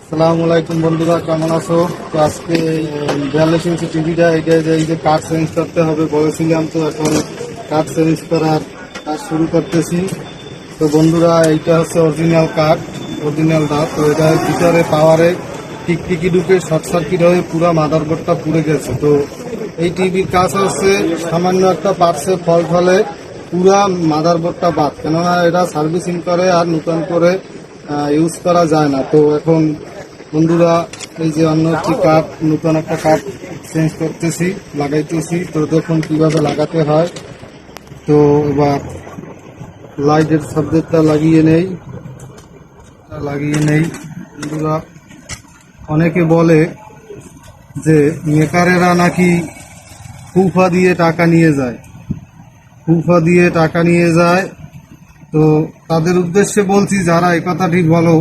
আসসালামু আলাইকুম বন্ধুরা, কেমন আছো? তো আজকে 42 ইঞ্চি টিভিটা এটা এই যে কার্ড চেঞ্জ করতে হবে বলেছিলাম, তো এখন কার্ড চেঞ্জ করার কাজ শুরু করতেছি। তো বন্ধুরা, এইটা হচ্ছে অরিজিনালটা। তো এটার ভিতরে পাওয়ারে টিকটিকি ঢুকে শর্ট সার্কিট হয়ে পুরো মাদারবোর্ডটা পুড়ে গেছে। তো এই টিভির কাজ হচ্ছে সামান্য একটা পার্টসে ফল্ট হলে পুরা মাদারবোর্ডটা বাদ, কেননা এটা সার্ভিসিং করে আর নতুন করে ইউজ করা যায় না। তো এখন বন্ধুরা, এই যে অন্য একটি কার্ড, নতুন একটা কার্ড চেঞ্জ করতেছি, লাগাইতেছি। তো দেখুন কিভাবে লাগাতে হয়। তো এবার লাইটের সাবজেক্টটা লাগিয়ে নেই বন্ধুরা। অনেকে বলে যে মেকারেরা নাকি ফুফা দিয়ে টাকা নিয়ে যায়। তো তাদের উদ্দেশ্যে বলছি, যারা এই কথাটি বলো,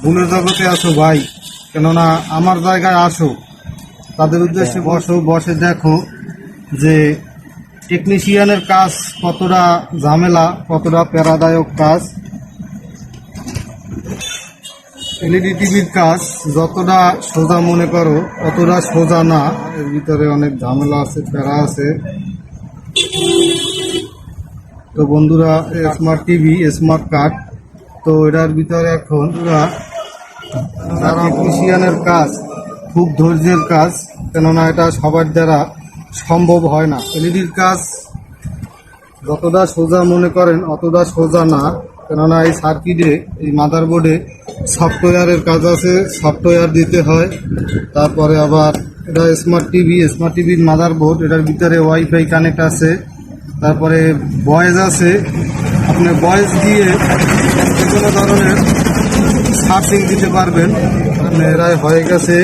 ভুলের জগতে আসো ভাই, কেননা আমার জায়গায় আসো। তাদের উদ্দেশ্যে বসে দেখো যে টেকনিশিয়ানের কাজ কতটা ঝামেলা, কতটা প্যারাদায়ক কাজ। এলইডি টিভির কাজ যতটা সোজা মনে করো অতটা সোজা না, এর ভিতরে অনেক ঝামেলা আছে, প্যারা আছে। তো বন্ধুরা, স্মার্ট টিভি, স্মার্ট কার্ড, তো এটার ভিতরে এখন টেকনিশিয়ানের কাজ খুব ধৈর্যের কাজ, কেননা এটা সবার দ্বারা সম্ভব হয় না। এলইডির কাজ যতটা সোজা মনে করেন অতটা সোজা না, কেননা এই সার্কিটে, এই মাদারবোর্ডে সফটওয়্যারের কাজ আছে, সফটওয়্যার দিতে হয়। তারপরে আবার এটা স্মার্ট টিভির মাদারবোর্ড, এটার ভিতরে ওয়াইফাই কানেক্ট আছে, তারপরে ভয়েস আছে। আপনি ভয়েস দিয়ে যে কোনো ধরনের সার্চিং দিতে পারবেন। এরাই হয়ে গেছে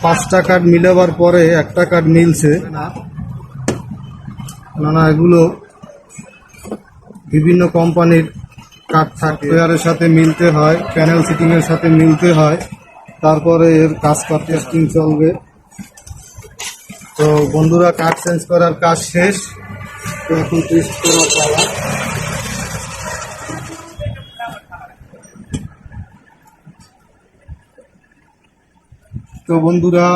5টা কার্ড মিলাবার পরে একটা কার্ড মিলছে না। এগুলো বিভিন্ন কোম্পানির কার্ড থাকে, সফটওয়্যারের সাথে মিলতে হয়, প্যানেল সিটিংয়ের সাথে মিলতে হয়, তারপরে এর কাজ টেস্টিং চলবে। তো বন্ধুরা, কার্ড চেঞ্জ করার কাজ শেষ। তো এখন টেস্ট করার পালা। তো বন্ধুরা,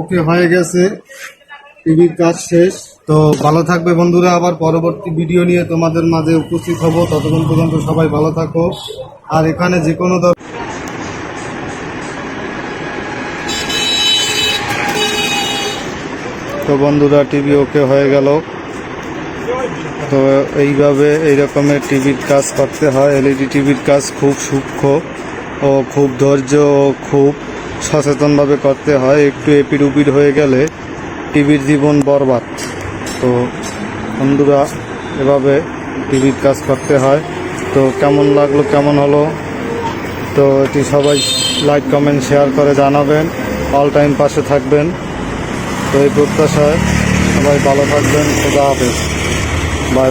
ওকে হয়ে গেছে, টিভির কাজ শেষ। তো ভালো থাকবে বন্ধুরা, আবার পরবর্তী ভিডিও নিয়ে তোমাদের মাঝে উপস্থিত হব। ততক্ষণ পর্যন্ত সবাই ভালো থাকো। আর এখানে যে কোনো তো বন্ধুরা, টিভি ওকে হয়ে গেল। তো এইভাবে এই রকমের টিভির কাজ করতে হয়। এলইডি টিভির কাজ খুব সূক্ষ্ম ও খুব ধৈর্য ও খুব সচেতনভাবে করতে হয়। একটু এপিড উপিড হয়ে গেলে টিভির জীবন বরবাদ। তো বন্ধুরা, এভাবে টিভির কাজ করতে হয়। তো কেমন লাগলো, কেমন হলো, তো এটি সবাই লাইক, কমেন্ট, শেয়ার করে জানাবেন। অল টাইম পাশে থাকবেন। তো এই প্রত্যাশায় সবাই ভালো থাকবেন। খোদা হাফেজ, বাই।